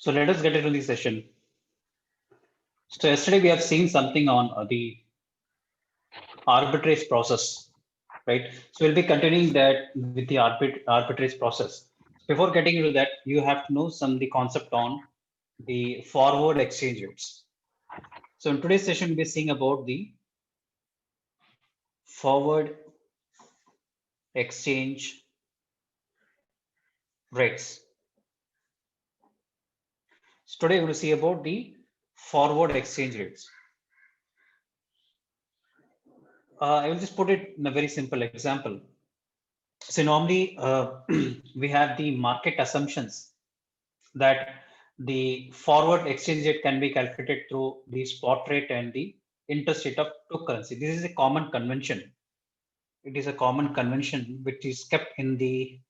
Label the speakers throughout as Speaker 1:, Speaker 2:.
Speaker 1: So let us get into the session. So yesterday we have seen something on the arbitrage process, right? So we'll be continuing that with the arbitrage process. Before getting into that, you have to know some the concept on the forward exchange rates. So in today's session, we'll be seeing about the forward exchange rates. So today we will see about the forward exchange rates. I will just put it in a very simple example. So normally we have the market assumptions that the forward exchange rate can be calculated through the spot rate and the interest rate of two currency. This is a common convention. It is a common convention which is kept in the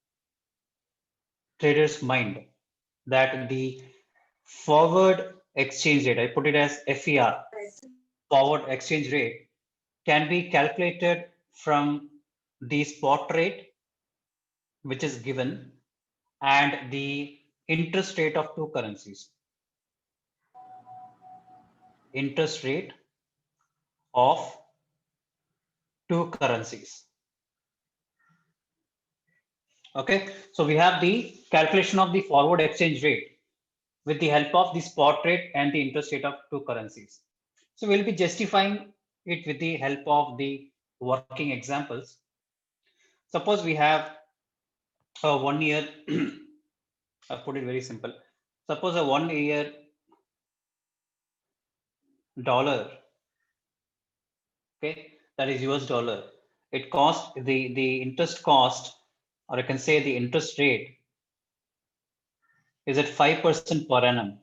Speaker 1: trader's mind that the forward exchange rate, I put it as FER, forward exchange rate, can be calculated from the spot rate which is given and the interest rate of two currencies. Interest rate of two currencies. Okay, so we have the calculation of the forward exchange rate with the help of the spot rate and the interest rate of two currencies. So we'll be justifying it with the help of the working examples. Suppose we have a 1 year, I put it very simple. Suppose a 1 year dollar, okay, that is US dollar. It cost the interest cost, or I can say the interest rate is at 5% per annum.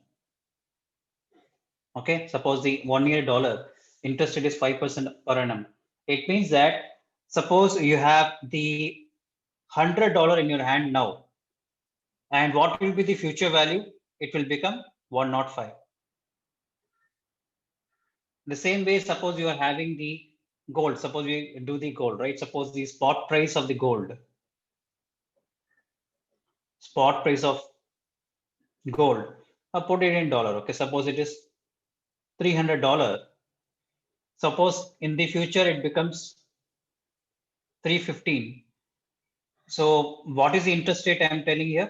Speaker 1: Okay, suppose the 1 year dollar interest rate is 5% per annum. It means that suppose you have the $100 in your hand now, and what will be the future value? It will become 105. The same way, suppose you are having the gold. Suppose we do the gold, right? Suppose the spot price of the gold, spot price of gold. I'll put it in dollar. Okay, suppose it is $300. Suppose in the future it becomes 315. So what is the interest rate I'm telling here?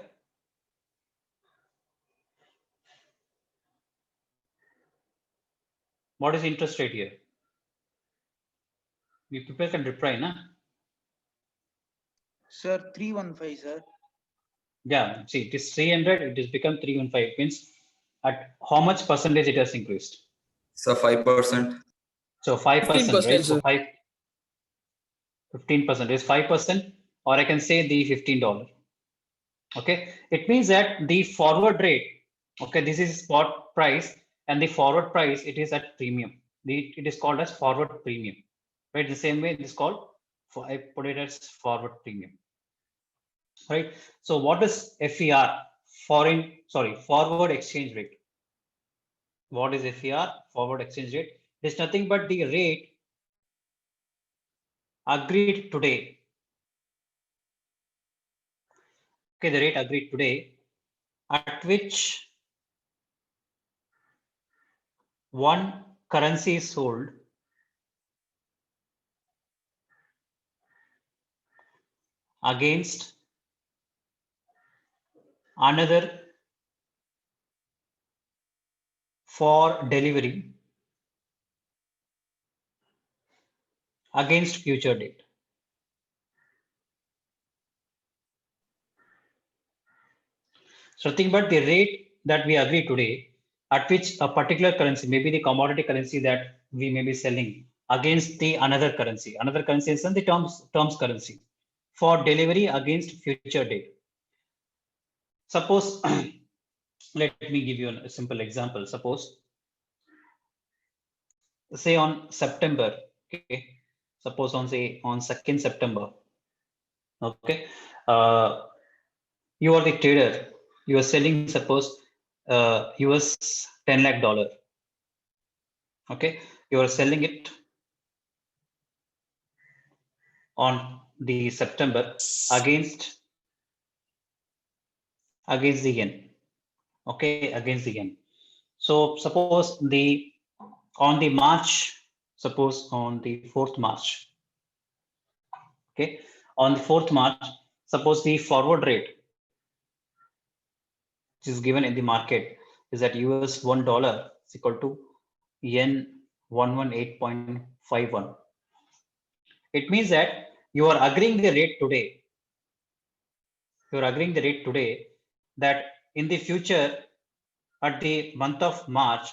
Speaker 1: What is the interest rate here? You people can reply, na?
Speaker 2: Sir, 315, sir.
Speaker 1: Yeah, see, it is 300, it has become 315. It means at how much percentage it has increased?
Speaker 3: So 5%.
Speaker 1: So 5%, right? So
Speaker 4: sir.
Speaker 1: 15% is 5%, or I can say the $15. Okay, it means that the forward rate, okay, this is spot price, and the forward price, it is at premium. It is called as forward premium, right? The same way it is called, I put it as forward premium, right? So what is FER? Forward exchange rate. What is FER? Forward exchange rate. It is nothing but the rate agreed today. Okay, the rate agreed today at which one currency is sold against another for delivery against future date. So nothing but the rate that we agree today at which a particular currency, maybe the commodity currency that we may be selling against the another currency is the terms currency for delivery against future date. Suppose, let me give you a simple example. Suppose, say on September, okay, suppose on 2nd September, okay, you are the trader, you are selling, suppose US $10 lakh, okay, you are selling it on the September against the yen. okay, against the yen. So suppose on the March, suppose on the 4th March, okay, on the 4th March, suppose the forward rate which is given in the market is that US $1 is equal to yen 118.51. It means that you are agreeing the rate today. You are agreeing the rate today that in the future, at the month of March,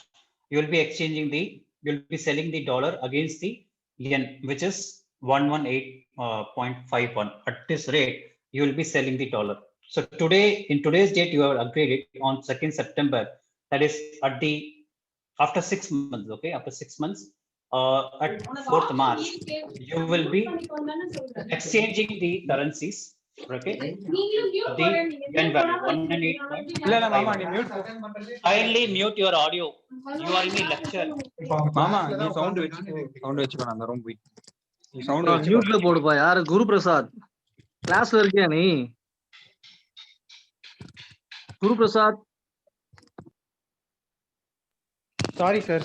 Speaker 1: you will be you'll be selling the dollar against the yen, which is 118.51. At this rate, you will be selling the dollar. So today, in today's date, you have agreed it on 2nd September. That is after 6 months, okay? After 6 months, at 4th March, you will be exchanging the currencies, okay? The yen value 118.51. Kindly mute your audio. You are in a lecture.
Speaker 4: மாமா நீ sound வச்சுக்கோ அந்த room போய் நீ sound வச்சு
Speaker 5: மியூட்ல போடுப்பா. யாரு? குரு பிரசாத் கிளாஸ்ல இருக்கியா நீ? குரு பிரசாத்
Speaker 4: சாரி சார்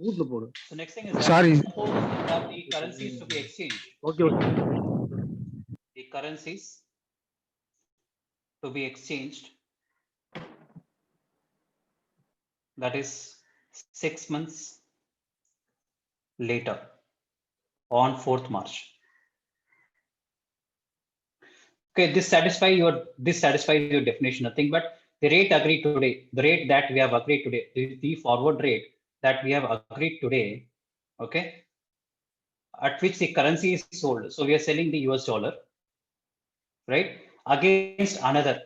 Speaker 5: மியூட்ல போடு.
Speaker 1: So next thing is that
Speaker 4: Sorry.
Speaker 1: suppose you have the currencies to be exchanged.
Speaker 5: Okay okay.
Speaker 1: The currencies to be exchanged, that is 6 months later on 4th March. Okay, this satisfies your definition, nothing but the rate agreed today, the rate that we have agreed today, the forward rate that we have agreed today, okay, at which the currency is sold. So we are selling the US dollar, right, against another,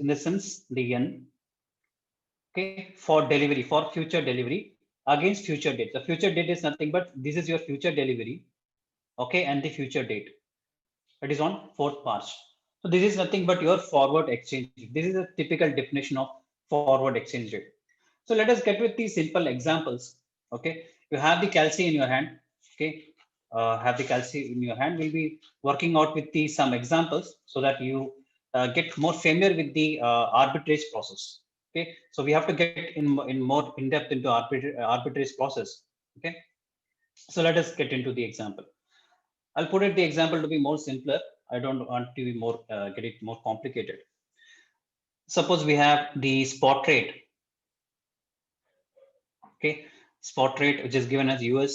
Speaker 1: in the sense the yen, okay, for delivery, for future delivery against future date. The future date is nothing but this is your future delivery, okay, and the future date, it is on 4th March. So this is nothing but your forward exchange. This is a typical definition of forward exchange rate. So let us get with these simple examples. Okay, you have the calci in your hand. Okay, have the calci in your hand. We'll be working out with some examples so that you get more familiar with the arbitrage process. Okay, so we have to get in more in depth into arbitrage process. Okay, so let us get into the example. I'll put it the example to be more simpler. I don't want to be more get it more complicated. Suppose we have the spot rate. Okay, spot rate which is given as US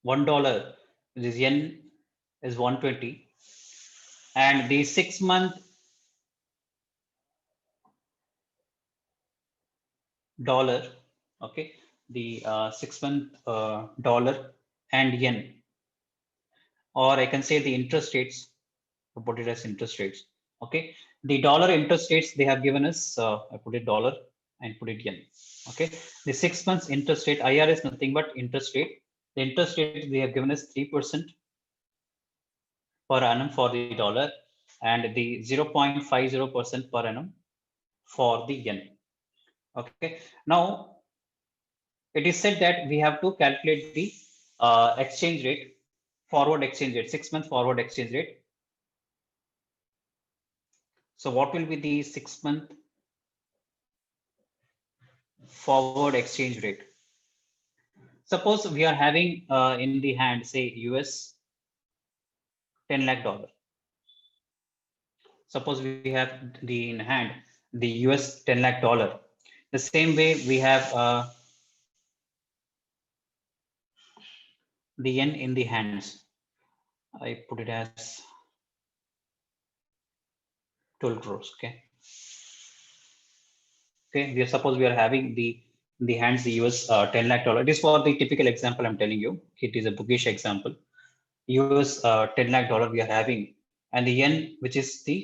Speaker 1: $1, which is yen is 120, and the 6 month dollar. Okay, the 6 month dollar and yen, or I can say the interest rates. Put it as interest rates. Okay, the dollar interest rates they have given us. I put it dollar and put it yen. Okay, the 6 months interest rate IR is nothing but interest rate. The interest rate they have given us 3% per annum for the dollar and the 0.50% per annum for the yen. Okay, now it is said that we have to calculate the exchange rate, forward exchange rate, 6 month forward exchange rate. So what will be the 6 month forward exchange rate? Suppose we are having in the hand, say US $10 lakh. Suppose we have in hand the US $10 lakh. The same way we have the yen in the hands. I put it as 12 crores. Okay. Okay. Suppose we are having the hands the US $10 lakh. It is for the typical example I'm telling you. It is a bookish example. US $10 lakh we are having, and the yen, which is the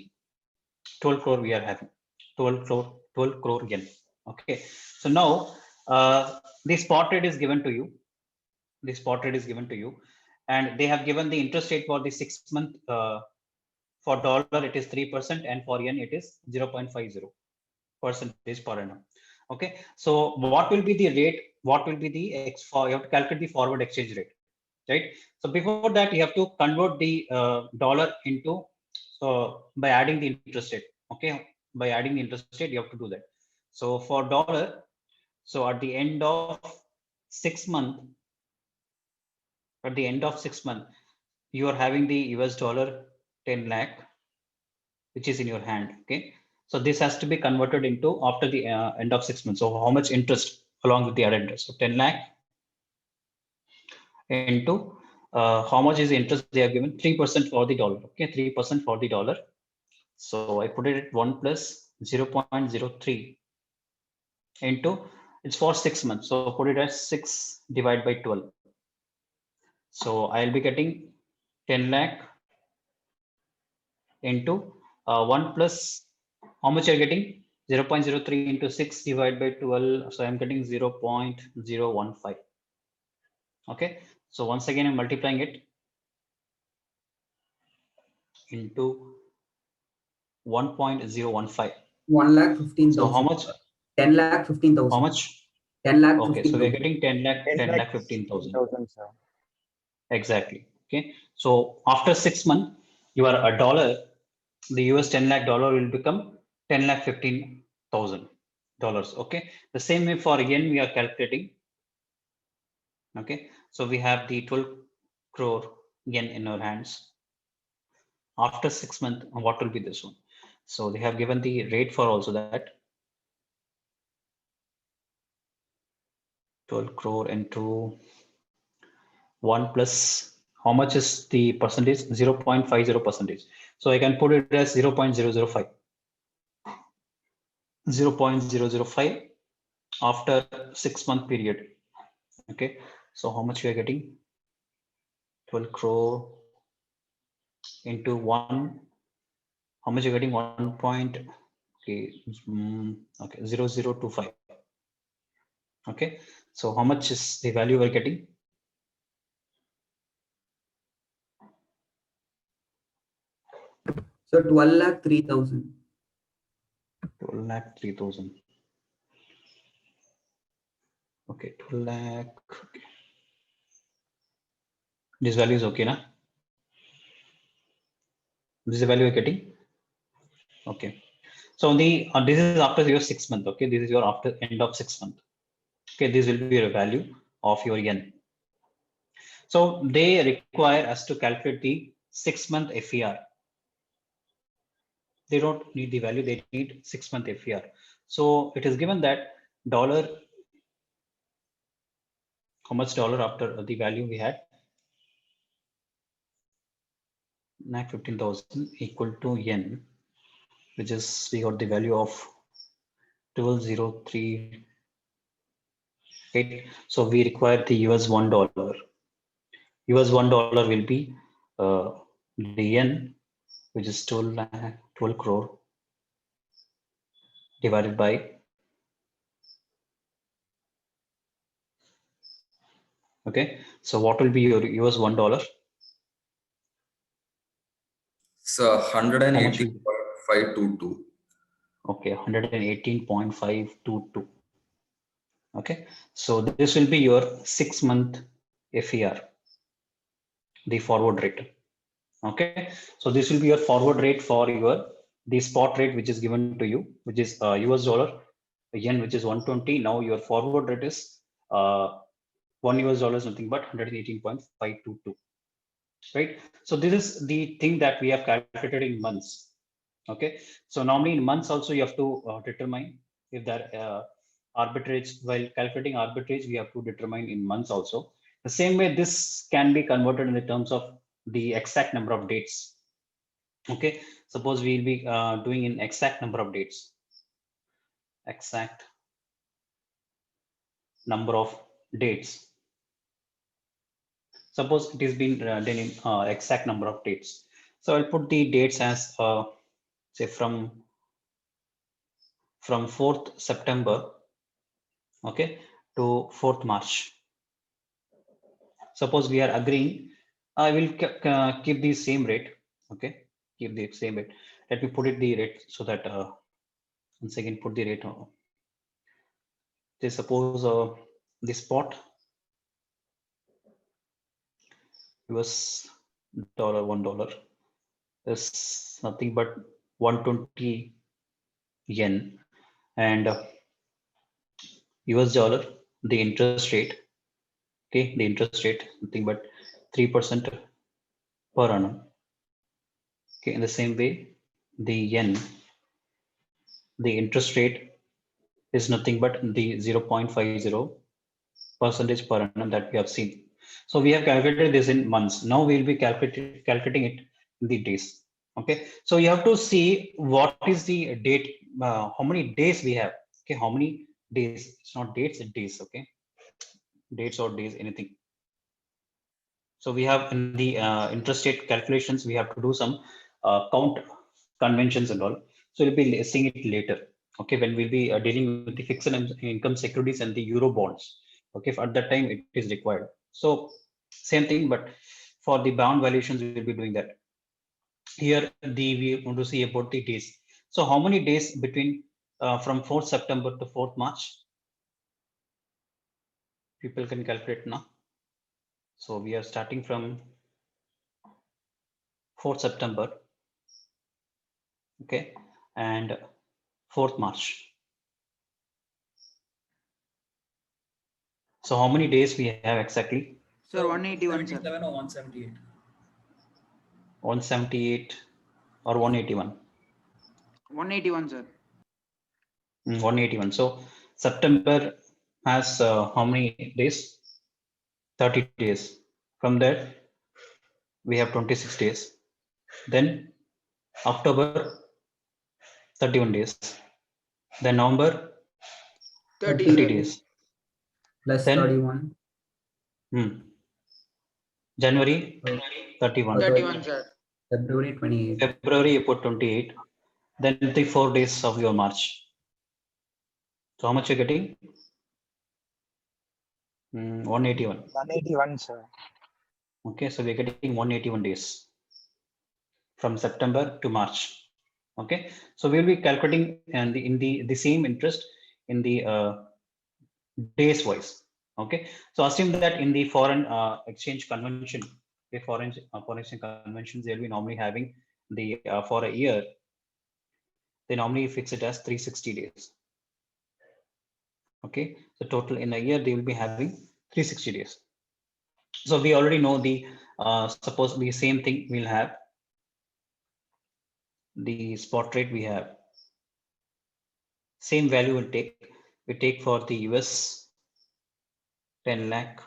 Speaker 1: 12 crore we are having. 12 crore yen. Okay. So now the spot rate is given to you. The spot rate is given to you, and they have given the interest rate for the 6 month. For dollar it is 3%, and for yen it is 0.50% per annum. Okay, so what will be the rate? What will be the you have to calculate the forward exchange rate, right? So before that you have to convert the dollar into So by adding the interest rate, okay, by adding the interest rate, you have to do that. So for dollar, so at the end of 6 months, you are having the US dollar 10 lakh, which is in your hand. Okay. So this has to be converted into after the end of 6 months. So how much interest along with the other interest? So 10 lakh into how much is the interest they are given? 3% for the dollar. Okay, 3% for the dollar. So I put it at 1 plus 0.03 into, it's for 6 months. So put it as 6 divided by 12. So I'll be getting 10 lakh into 1 plus, how much you're getting? 0.03 into 6 divided by 12. So I'm getting 0.015. Okay. So once again, I'm multiplying it into 1.015.
Speaker 6: 1,15,000.
Speaker 1: So how much?
Speaker 6: 10,15,000.
Speaker 1: How much?
Speaker 6: 10,15,000.
Speaker 1: Okay, so we're getting 10 lakh 15,000.
Speaker 4: Sir.
Speaker 1: Exactly. Okay. So after 6 months, your a dollar, the US 10 lakh dollar will become 10 lakh 15,000 dollars. Okay. The same way for yen we are calculating. Okay. So we have the 12 crore yen in our hands. After 6 months, what will be this one? So they have given the rate for also that 12 crore into 1 plus, how much is the percentage? 0.50 percentage. So I can put it as 0.005. 0.005 after 6 month period. Okay. So how much we are getting? 12 crore into 1. How much you're getting? 1 point. Okay. Okay. 0025. Okay. So how much is the value we're getting?
Speaker 6: So 12,03,000.
Speaker 1: 12 lakh 3,000. Okay. 12 lakh. Okay. This value is okay, na? This is the value we're getting. Okay. So the this is after your 6 month. Okay. This is your after end of 6 month. Okay. This will be a value of your yen. So they require us to calculate the 6 month FER. They don't need the value, they need 6 month FER. So it is given that dollar, how much dollar after the value we had? Lakh 15,000 equal to yen, which is we got the value of 12,038. So we require the US $1. US $1 will be the yen, which is 12 crore divided by, okay. So what will be your US $1?
Speaker 3: So
Speaker 1: How much will be?
Speaker 3: 180.522.
Speaker 1: Okay, 118.522. Okay, so this will be your 6 month FER, the forward rate. Okay, so this will be your forward rate for your the spot rate which is given to you, which is US dollar, yen, which is 120. Now your forward rate is 1 US dollar is nothing but 118.522. Right. So this is the thing that we have calculated in months. Okay. So normally in months also you have to determine if there arbitrage, while calculating arbitrage, we have to determine in months also. The same way this can be converted in the terms of the exact number of dates. Okay. Suppose we'll be doing in exact number of dates. Exact number of dates. Suppose it is been done in exact number of dates. So I'll put the dates as say from 4th September, okay, to 4th March. Suppose we are agreeing, I will keep the same rate, okay, keep the same rate. Let me put it the rate so that once again put the rate. Say suppose the spot US $1. is nothing but 120 yen, and US dollar, the interest rate, okay, the interest rate nothing but 3% per annum. Okay, in the same way, the yen, the interest rate is nothing but the 0.50% per annum that we have seen. So we have calculated this in months. Now we will be calculating it in the days. Okay, so you have to see what is the date, how many days we have. Okay, how many days? It's not dates, it's days. Okay, dates or days, anything. So we have in the interest rate calculations, we have to do some count conventions and all. So we'll be seeing it later. Okay, when we'll be dealing with the fixed income securities and the euro bonds. Okay, at that time it is required. So same thing, but for the bond valuations, we will be doing that. Here, we want to see about the days. So how many days between from 4th September to 4th March? People can calculate now. So we are starting from 4th September, okay, and 4th March. So how many days we have exactly?
Speaker 2: Sir, 181, sir.
Speaker 7: 77 or 178.
Speaker 1: 178 or 181?
Speaker 2: 181, sir.
Speaker 1: 181. So September has how many days? 30 days. From there, we have 26 days. Then October, 31 days. Then November,
Speaker 2: 30,
Speaker 1: 30
Speaker 2: sir.
Speaker 1: days.
Speaker 6: Plus
Speaker 1: Then-
Speaker 6: 31.
Speaker 1: January, 31.
Speaker 2: 31, sir.
Speaker 6: February 28.
Speaker 1: February, you put 28. Then the 4 days of your March. So how much you're getting? 181.
Speaker 8: 181, sir.
Speaker 1: Okay, so we're getting 181 days from September to March. Okay, so we'll be calculating and in the same interest in the days wise. Okay, so assume that in the foreign exchange convention, the foreign exchange conventions, they'll be normally having the for a year, they normally fix it as 360 days. Okay, so total in a year they will be having 360 days. So we already know the suppose the same thing we'll have the spot rate, we have same value we take for the US 10 lakh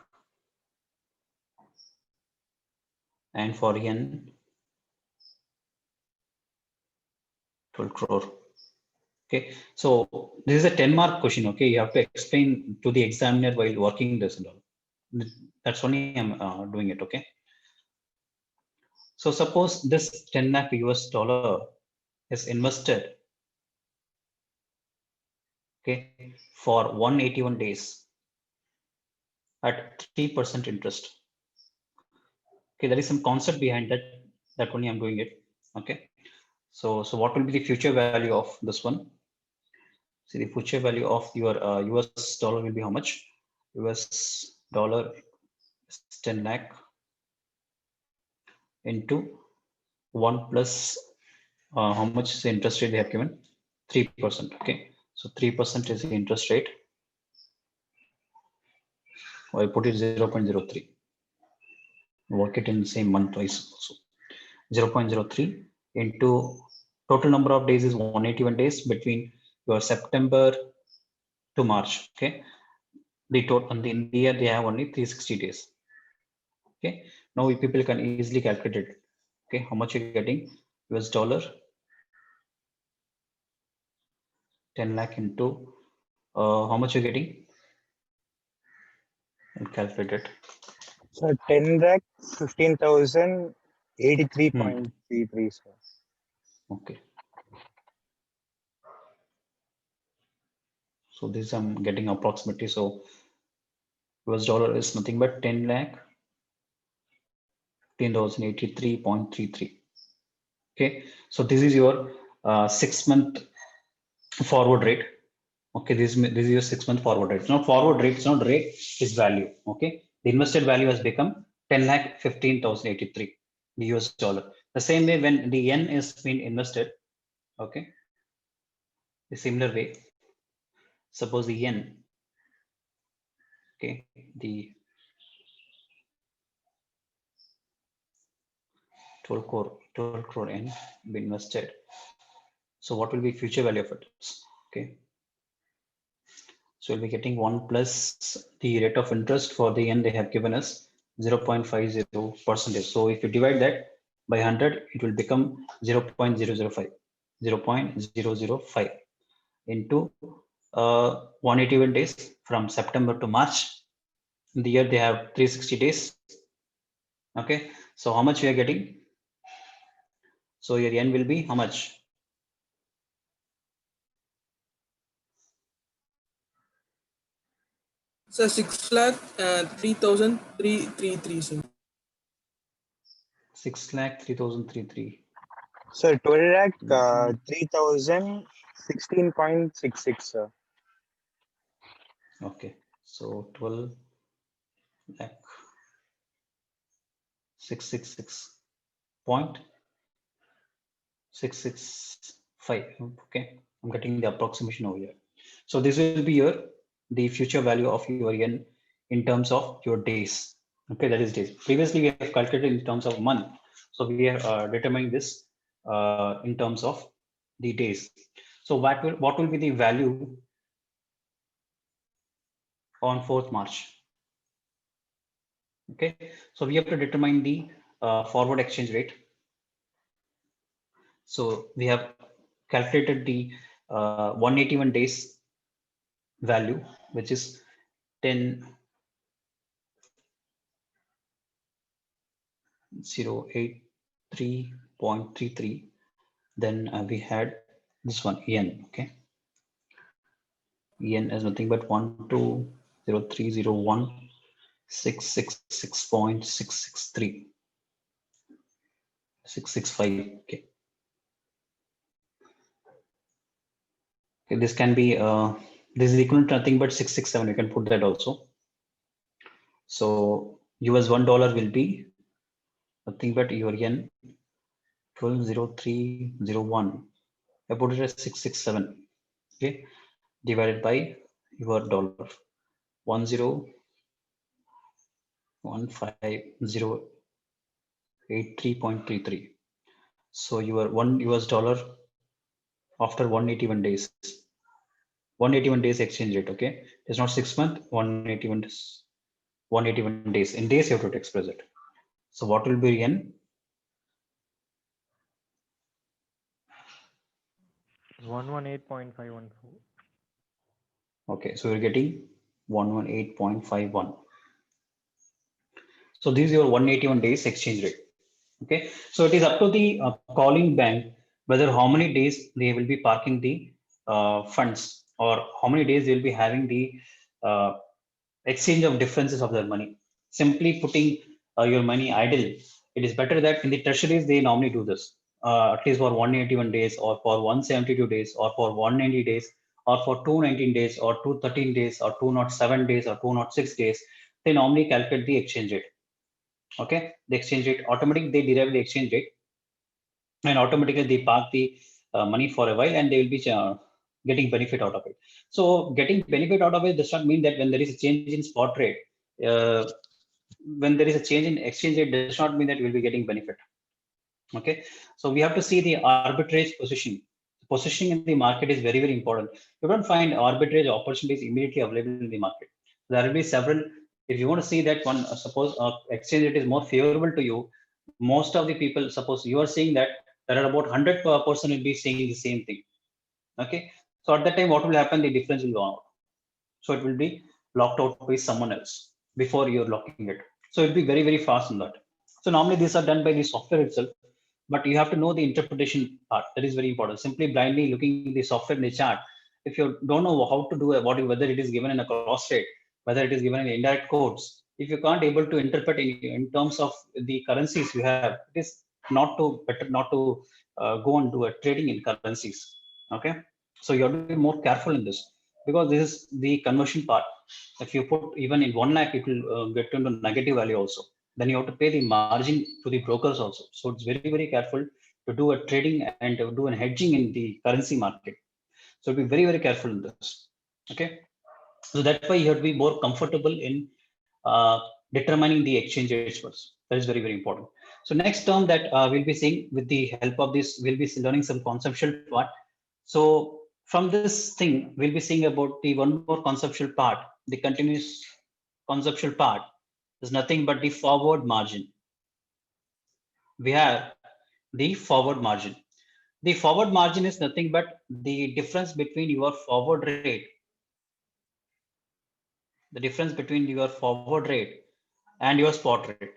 Speaker 1: and for yen 12 crore. Okay, so this is a 10-mark question. Okay, you have to explain to the examiner while working this and all. That's only I'm doing it. Okay, so suppose this 10 lakh US dollar is invested, okay, for 181 days at 3% interest. Okay, there is some concept behind that. That only I'm doing it. Okay, so what will be the future value of this one? See, the future value of your US dollar will be how much? US dollar is 10 lakh into 1 plus how much is the interest rate they have given? 3%. Okay, so 3% is the interest rate. I put it 0.03. Work it in the same month twice also. 0.03 into total number of days is 181 days between your September to March. Okay, the total in the year they have only 360 days. Okay, now people can easily calculate it. Okay, how much you're getting? US dollar 10 lakh into how much you're getting? And calculate it.
Speaker 8: So 10 lakh 15,083.33, sir.
Speaker 1: Okay. So this I'm getting approximately. So US dollar is nothing but 10 lakh 15,083.33. Okay. So this is your 6-month forward rate. Okay. This is your 6-month forward rate. It's not forward rate. It's not rate. It's value. Okay. The invested value has become 10 lakh 15,083 US dollar. The same way when the yen is being invested, okay, the similar way, suppose the yen, okay, the 12 crore yen be invested. So what will be future value of it? Okay. So we'll be getting 1 plus the rate of interest for the yen they have given us 0.50%. So if you divide that by 100, it will become 0.005, 0.005 into 181 days from September to March. In the year they have 360 days. Okay, so how much we are getting? So your yen will be how much?
Speaker 7: So 6,03,333, sir.
Speaker 1: 6,03,333.
Speaker 8: Sir, 12 lakh 3,016.66, sir.
Speaker 1: Okay, so 12 lakh 666.665. Okay, I'm getting the approximation over here. So this will be your the future value of your yen in terms of your days. Okay, that is days. Previously we have calculated in terms of month. So we are determining this in terms of the days. So what will be the value on 4th March? Okay, so we have to determine the forward exchange rate. So we have calculated the 181 days value, which is 10,083.33. Then we had this one yen. Okay, yen is nothing but 120301666.663 665. Okay. Okay, this can be this is equal to nothing but 667. You can put that also. So US $1 will be nothing but your yen 120301. I put it as 667. Okay, divided by your dollar 10,15083.33. So your $1 after 181 days. 181 days exchange rate. Okay, it's not 6 months. 181 days. 181 days. In days you have to express it. So what will be yen?
Speaker 9: 118.514.
Speaker 1: Okay, so you're getting 118.51. So this is your 181 days exchange rate. Okay, so it is up to the calling bank whether how many days they will be parking the funds, or how many days they will be having the exchange of differences of their money. Simply putting your money idle, it is better that in the treasuries they normally do this at least for 181 days, or for 172 days, or for 190 days, or for 219 days, or 213 days, or 207 days, or 206 days. They normally calculate the exchange rate. Okay, the exchange rate automatically they derive the exchange rate, and automatically they park the money for a while, and they will be getting benefit out of it. So getting benefit out of it does not mean that when there is a change in spot rate, when there is a change in exchange rate, does not mean that we'll be getting benefit. Okay, so we have to see the arbitrage position. Positioning in the market is very, very important. You don't find arbitrage opportunities immediately available in the market. There will be several. If you want to see that one, suppose exchange rate is more favorable to you, most of the people, suppose you are seeing that there are about 100 person will be saying the same thing. Okay, so at that time, what will happen? The difference will go out. So it will be locked out by someone else before you're locking it. So it'll be very, very fast on that. So normally these are done by the software itself, but you have to know the interpretation part. That is very important. Simply blindly looking the software in the chart, if you don't know how to do it, whether it is given in a cross rate, whether it is given in indirect codes, if you can't able to interpret in terms of the currencies you have, it is not to better not to go and do a trading in currencies. Okay, so you have to be more careful in this, because this is the conversion part. If you put even in 1 lakh, it will get into negative value also. then you have to pay the margin to the brokers also. So it's very, very careful to do a trading and to do a hedging in the currency market. So be very, very careful in this. Okay. So that's why you have to be more comfortable in determining the exchange rates first. That is very, very important. So next term that we'll be seeing with the help of this, we'll be learning some conceptual part. So from this thing, we'll be seeing about the one more conceptual part, the continuous conceptual part is nothing but the forward margin. We have the forward margin. The forward margin is nothing but the difference between your forward rate, the difference between your forward rate and your spot rate.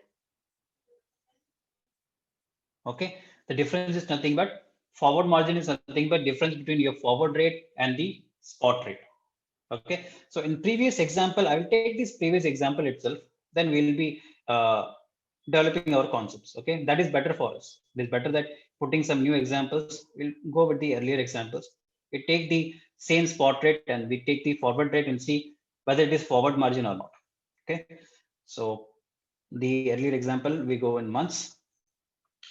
Speaker 1: Okay, the difference is nothing but forward margin is nothing but difference between your forward rate and the spot rate. Okay, so in previous example, I will take this previous example itself, then we'll be developing our concepts. Okay, that is better for us. It is better that putting some new examples, we'll go with the earlier examples. We take the same spot rate and we take the forward rate and see whether it is forward margin or not. Okay, so the earlier example, we go in months.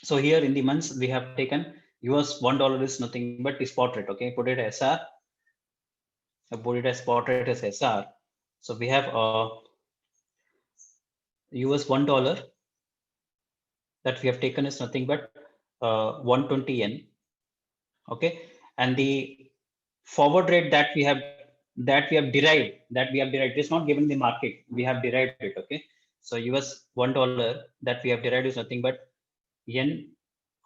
Speaker 1: So here in the months, we have taken US $1 is nothing but the spot rate. Okay, put it as SR. I put it as spot rate as SR. So we have US $1 that we have taken is nothing but 120 yen. Okay, and the forward rate that we have derived, it's not given in the market, we have derived it. Okay, so US $1 that we have derived is nothing but yen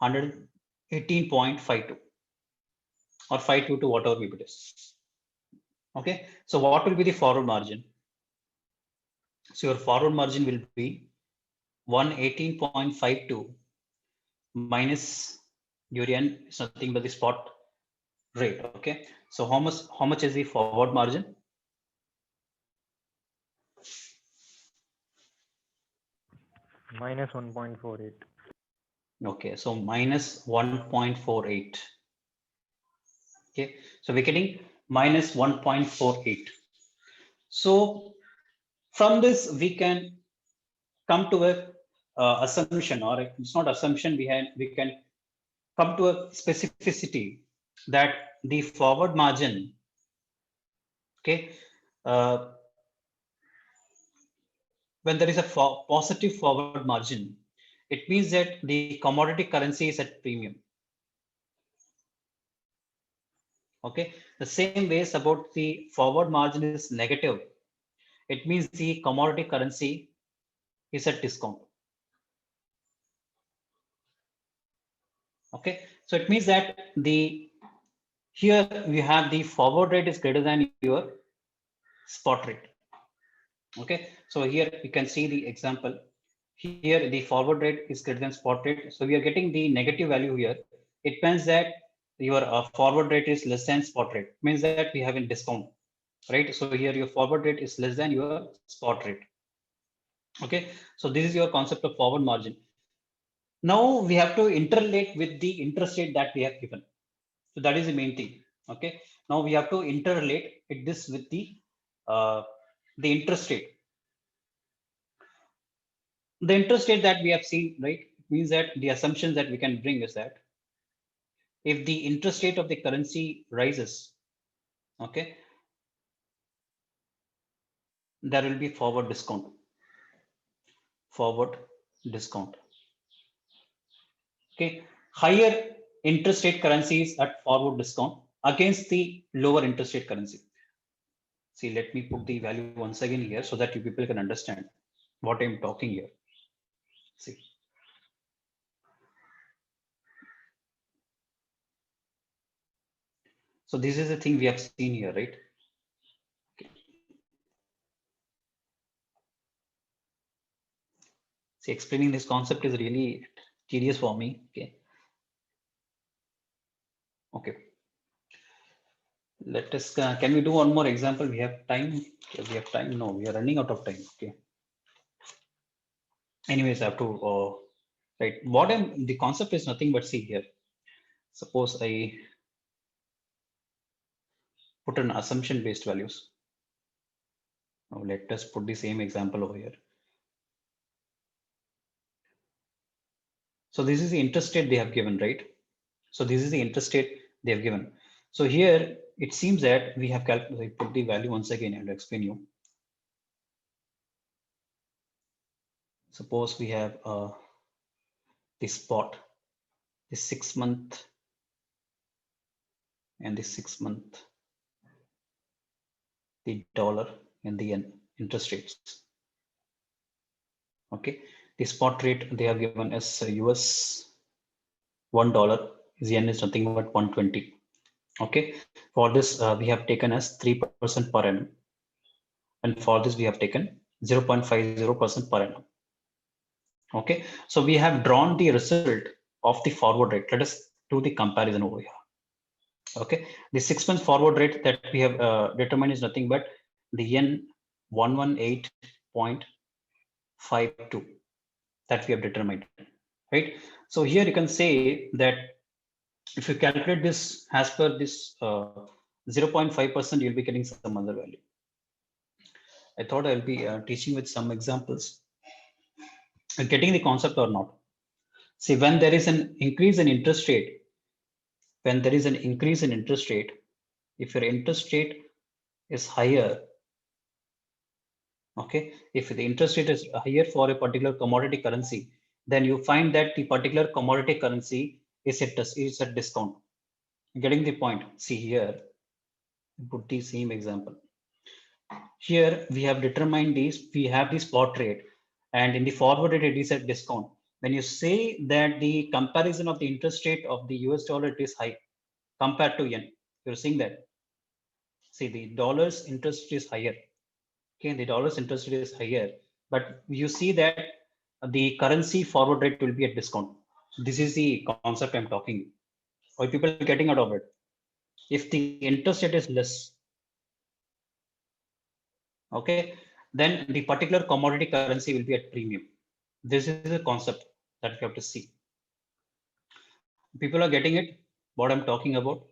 Speaker 1: 118.52 or 522, whatever it is. Okay, so what will be the forward margin? So your forward margin will be 118.52 minus your yen is nothing but the spot rate. Okay, so how much is the forward margin?
Speaker 7: Minus 1.48.
Speaker 1: Okay, so minus 1.48. Okay, so we're getting minus 1.48. So from this we can come to a assumption, or it's not assumption, we can come to a specificity that the forward margin, okay, when there is a positive forward margin, it means that the commodity currency is at premium. Okay, the same ways about the forward margin is negative, it means the commodity currency is at discount. Okay, so it means that here we have the forward rate is greater than your spot rate. Okay, so here you can see the example. Here the forward rate is greater than spot rate, so we are getting the negative value here. It means that your forward rate is less than spot rate. It means that we have a discount, right? So here your forward rate is less than your spot rate. Okay, so this is your concept of forward margin. Now we have to interrelate with the interest rate that we have given. So that is the main thing. Okay, now we have to interrelate this with the interest rate. The interest rate that we have seen, right, means that the assumptions that we can bring is that if the interest rate of the currency rises, okay, there will be forward discount. Okay, higher interest rate currencies at forward discount against the lower interest rate currency. See, let me put the value once again here so that you people can understand what I'm talking here. See. So this is the thing we have seen here, right? Okay. See, explaining this concept is really tedious for me. Okay. Okay. Let us, can we do one more example? We have time. Okay, we have time. No, we are running out of time. Okay. Anyways, I have to, right. The concept is nothing but, see here. Suppose I put an assumption based values. Now let us put the same example over here. So this is the interest rate they have given, right? So this is the interest rate they have given. So here it seems that we have calculated, put the value once again and explain you. Suppose we have the spot, the 6 month and the 6 month, the dollar and the yen interest rates. Okay, the spot rate they have given as US $1, yen is nothing but 120. Okay, for this we have taken as 3% per annum, and for this we have taken 0.50% per annum. Okay, so we have drawn the result of the forward rate. Let us do the comparison over here. Okay, the 6 month forward rate that we have determined is nothing but the yen 118.52 that we have determined, right? So here you can say that if you calculate this as per this 0.5%, you'll be getting some other value. I thought I'll be teaching with some examples. Getting the concept or not? See, when there is an increase in interest rate, if your interest rate is higher, okay, if the interest rate is higher for a particular commodity currency, then you find that the particular commodity currency is at discount. Getting the point? See here, put the same example. Here we have determined these, we have the spot rate, and in the forward rate it is at discount. When you say that the comparison of the interest rate of the US dollar it is high compared to yen, you're seeing that. See, the dollar's interest is higher. Okay, the dollar's interest rate is higher, but you see that the currency forward rate will be at discount. So this is the concept I'm talking. Are people getting out of it? If the interest rate is less, okay, then the particular commodity currency will be at premium. This is the concept that we have to see. People are getting it, what I'm talking about?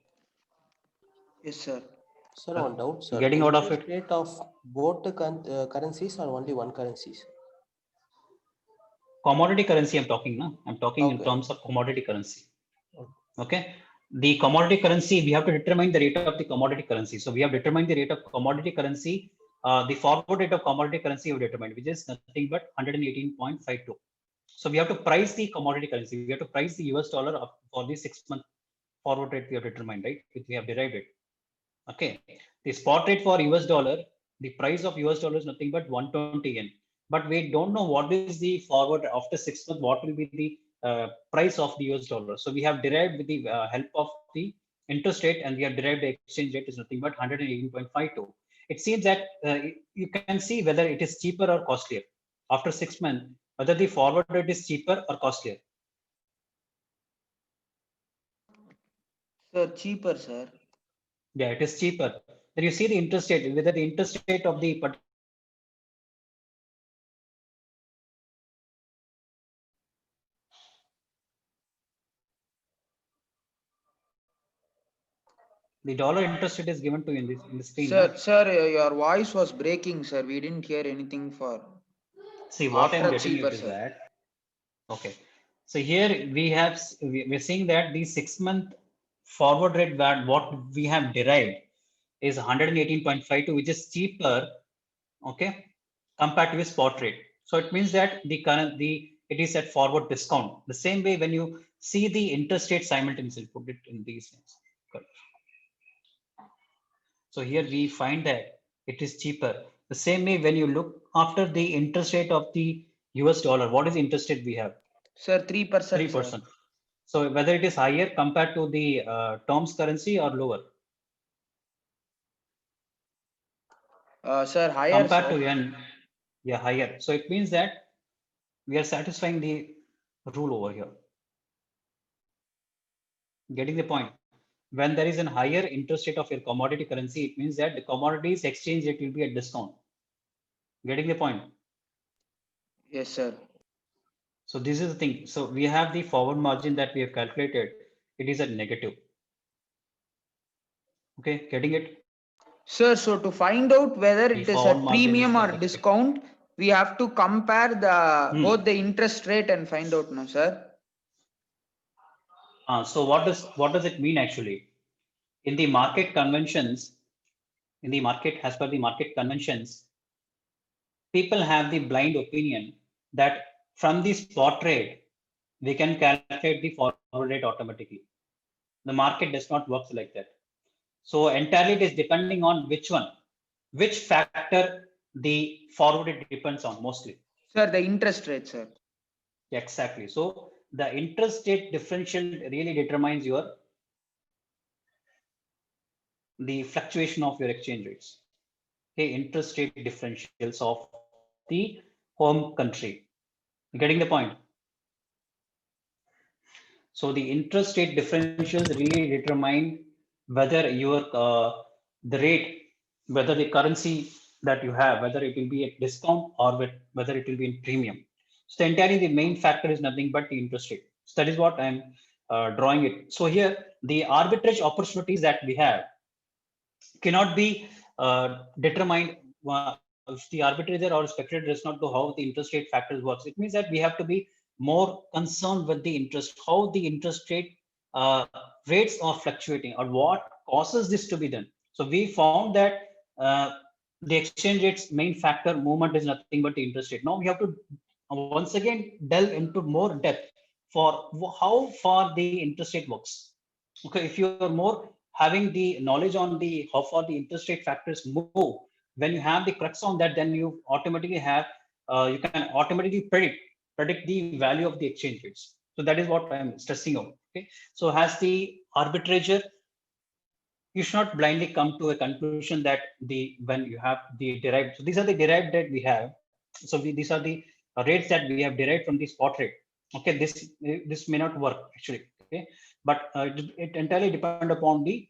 Speaker 2: Yes, sir.
Speaker 9: Sir, one doubt, sir.
Speaker 1: Getting out of
Speaker 9: Interest
Speaker 1: it?
Speaker 9: rate of both the currencies or only one currencies?
Speaker 1: Commodity currency I'm talking, no? I'm talking in
Speaker 9: Okay.
Speaker 1: terms of commodity currency. Okay. The commodity currency, we have to determine the rate of the commodity currency. So we have determined the rate of commodity currency. The forward rate of commodity currency we have determined, which is nothing but 118.52. So we have to price the commodity currency. We have to price the US dollar for the 6 month forward rate we have determined, right? We have derived it. Okay. The spot rate for US dollar, the price of US dollar is nothing but 120 yen. But we don't know what is the forward after 6 months, what will be the price of the US dollar. So we have derived with the help of the interest rate, and we have derived the exchange rate is nothing but 118.52. It seems that you can see whether it is cheaper or costlier after 6 months, whether the forward rate is cheaper or costlier.
Speaker 2: Sir, cheaper, sir.
Speaker 1: Yeah, it is cheaper. Then you see the interest rate, whether the interest rate of the dollar interest rate is given to you in the screen.
Speaker 2: Sir, your voice was breaking, sir. We didn't hear anything for.
Speaker 1: See, what I'm
Speaker 2: After
Speaker 1: getting
Speaker 2: cheaper,
Speaker 1: is
Speaker 2: sir.
Speaker 1: that, okay. So here we're seeing that the 6 month forward rate that what we have derived is 118.52, which is cheaper, okay, compared to a spot rate. So it means that it is at forward discount. The same way when you see the interest rate simultaneously, put it in these things. Good. So here we find that it is cheaper. The same way when you look after the interest rate of the US dollar, what is the interest rate we have?
Speaker 2: Sir, 3%.
Speaker 1: 3%. So whether it is higher compared to the terms currency or lower?
Speaker 2: Sir, higher.
Speaker 1: Compared
Speaker 2: sir.
Speaker 1: to yen, yeah, higher. So it means that we are satisfying the rule over here. Getting the point? When there is a higher interest rate of your commodity currency, it means that the commodities exchange rate will be at discount. Getting the point?
Speaker 2: Yes, sir.
Speaker 1: So this is the thing. So we have the forward margin that we have calculated. It is at negative. Okay, getting it?
Speaker 2: Sir, so to find out whether
Speaker 1: The
Speaker 2: it is
Speaker 1: forward
Speaker 2: a
Speaker 1: margin
Speaker 2: premium
Speaker 1: is
Speaker 2: or
Speaker 1: expected.
Speaker 2: discount, we have to compare the both the interest rate and find out, no, sir?
Speaker 1: So what does it mean actually? In the market conventions, as per the market conventions, people have the blind opinion that from the spot trade, we can calculate the forward rate automatically. The market does not work like that. So entirely it is depending on which factor the forward rate depends on mostly.
Speaker 2: Sir, the interest rate, sir.
Speaker 1: Exactly. So the interest rate differential really determines the fluctuation of your exchange rates. Okay, interest rate differentials of the home country. Getting the point? So the interest rate differentials really determine whether the rate, whether the currency that you have, whether it will be at discount or whether it will be in premium. So entirely the main factor is nothing but the interest rate. So that is what I'm drawing it. So here the arbitrage opportunities that we have cannot be determined if the arbitrator or speculator does not know how the interest rate factors works. It means that we have to be more concerned with the interest, how the interest rate rates are fluctuating or what causes this to be done. So we found that the exchange rates main factor movement is nothing but the interest rate. Now we have to once again delve into more depth for how far the interest rate works. Okay, if you're more having the knowledge on the how far the interest rate factors move, when you have the crux on that, then you automatically have you can automatically predict the value of the exchange rates. So that is what I'm stressing out. Okay, so as the arbitrager, you should not blindly come to a conclusion that when you have the derived. So these are the derived that we have. So these are the rates that we have derived from the spot rate. Okay, this may not work actually. Okay, but it entirely depend upon the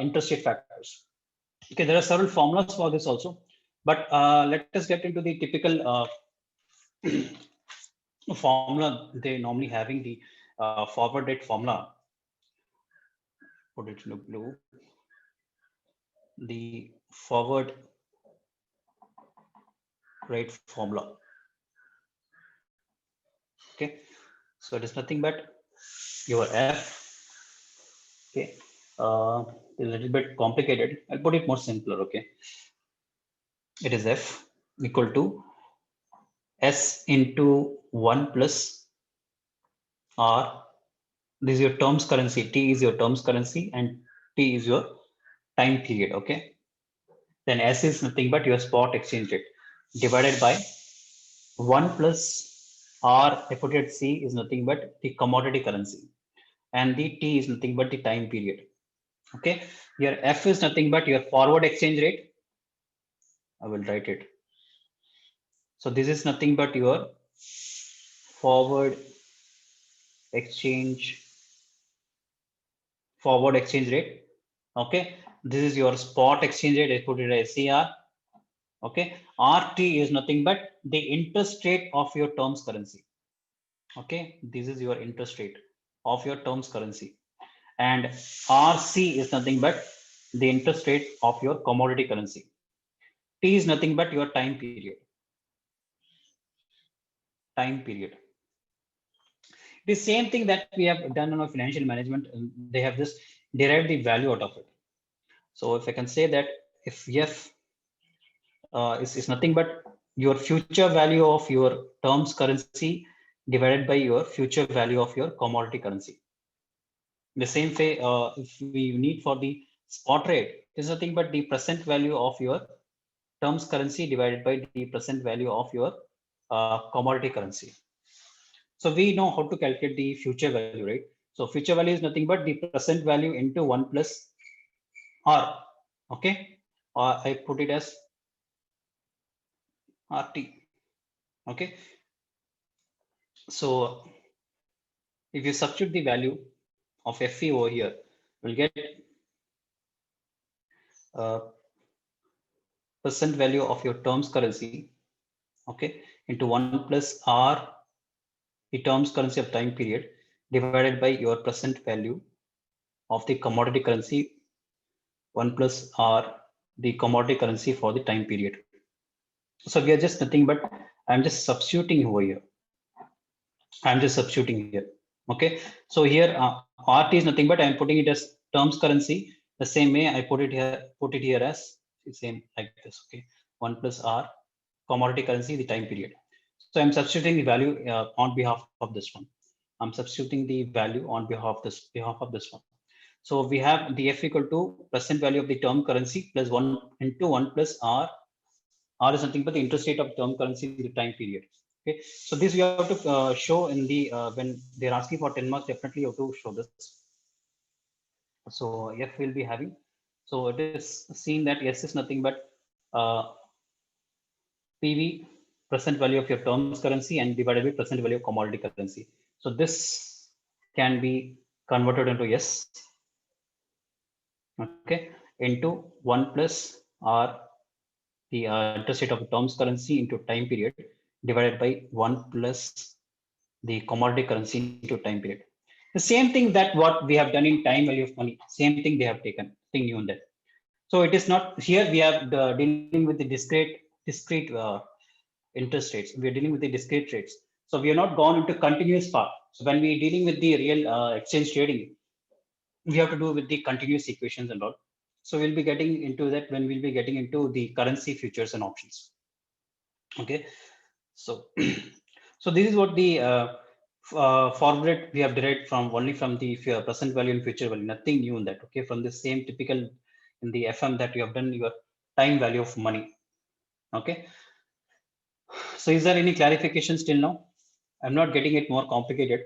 Speaker 1: interest rate factors. Okay, there are several formulas for this also, but let us get into the typical formula they normally having the forward rate formula. Put it in blue. The forward rate formula. Okay, so it is nothing but your F. Okay, a little bit complicated. I'll put it more simpler. Okay, it is F equal to S into 1 plus R. This is your terms currency. T is your terms currency and T is your time period. Okay, then S is nothing but your spot exchange rate divided by 1 plus R, I put it C is nothing but the commodity currency, and the T is nothing but the time period. Okay, your F is nothing but your forward exchange rate. I will write it. So this is nothing but your forward exchange rate. Okay, this is your spot exchange rate. I put it as CR. Okay, RT is nothing but the interest rate of your terms currency. Okay, this is your interest rate of your terms currency, and RC is nothing but the interest rate of your commodity currency. T is nothing but your time period. The same thing that we have done on our financial management, they have just derived the value out of it. So if I can say that if F is nothing but your future value of your terms currency divided by your future value of your commodity currency. The same way, if we need for the spot rate, is nothing but the present value of your terms currency divided by the present value of your commodity currency. So we know how to calculate the future value, right? So future value is nothing but the present value into 1 plus R. Okay, I put it as RT. Okay, so if you substitute the value of FE over here, we'll get present value of your terms currency, okay, into 1 plus R, the terms currency of time period, divided by your present value of the commodity currency, 1 plus R, the commodity currency for the time period. So we are just nothing but I'm just substituting over here. Okay, so here RT is nothing but I'm putting it as terms currency. The same way I put it here as the same like this. Okay, 1 plus R commodity currency, the time period. So I'm substituting the value on behalf of this one. I'm substituting the value on behalf of this one. So we have the F equal to present value of the term currency plus 1 into 1 plus R. R is nothing but the interest rate of term currency in the time period. Okay, so this we have to show in the when they're asking for 10 marks, definitely you have to show this. So F will be having, so it is seen that S is nothing but PV, present value of your terms currency, and divided by present value of commodity currency. So this can be converted into S, okay, into 1 plus R, the interest rate of terms currency into time period, divided by 1 plus the commodity currency into time period. The same thing that what we have done in time value of money, same thing they have taken, thing new in that. So it is not here we are dealing with the discrete interest rates. We are dealing with the discrete rates. So we are not gone into continuous part. So when we are dealing with the real exchange trading, we have to do with the continuous equations and all. So we'll be getting into that when we'll be getting into the currency futures and options. Okay, so so this is what the forward rate we have derived from only from the present value and future value, nothing new in that. Okay, from the same typical in the FM that you have done your time value of money. Okay, so is there any clarifications till now? I'm not getting it more complicated,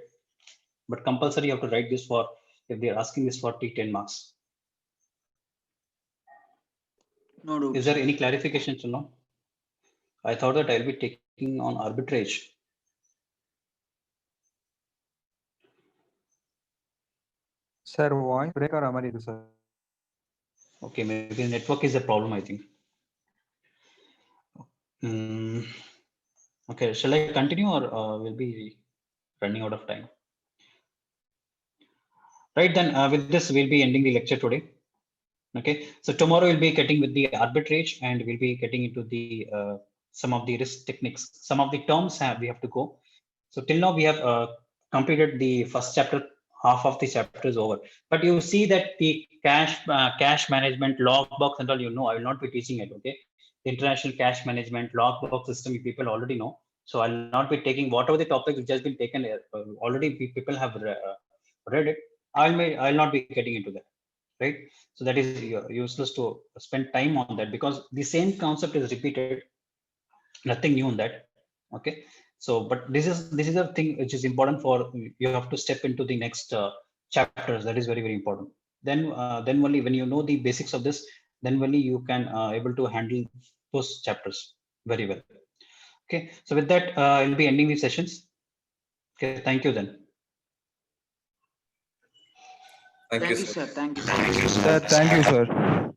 Speaker 1: but compulsory you have to write this for if they are asking this for 10 marks.
Speaker 2: No doubt.
Speaker 1: Is there any clarification till now? I thought that I'll be taking on arbitrage.
Speaker 4: Sir, voice break ஆற மாதிரி இருக்கு sir.
Speaker 1: Okay, maybe network is a problem, I think. Okay, shall I continue or we'll be running out of time? Right, then with this we'll be ending the lecture today. Okay, so tomorrow we'll be getting with the arbitrage and we'll be getting into the some of the risk techniques. Some of the terms we have to go. So till now we have completed the first chapter. Half of the chapter is over, but you see that the cash management, logbox and all, you know, I will not be teaching it. Okay, the international cash management logbox system people already know, so I'll not be taking whatever the topic which has been taken already. People have read it. I'll not be getting into that, right? So that is useless to spend time on that because the same concept is repeated, nothing new in that. Okay, so but this is a thing which is important for you have to step into the next chapters. That is very, very important. Then only when you know the basics of this, then only you can able to handle those chapters very well. Okay, so with that I'll be ending these sessions. Okay, thank you then.
Speaker 3: Thank you,
Speaker 2: Thank you,
Speaker 3: sir.
Speaker 2: sir. Thank you.
Speaker 4: Sir, thank you sir.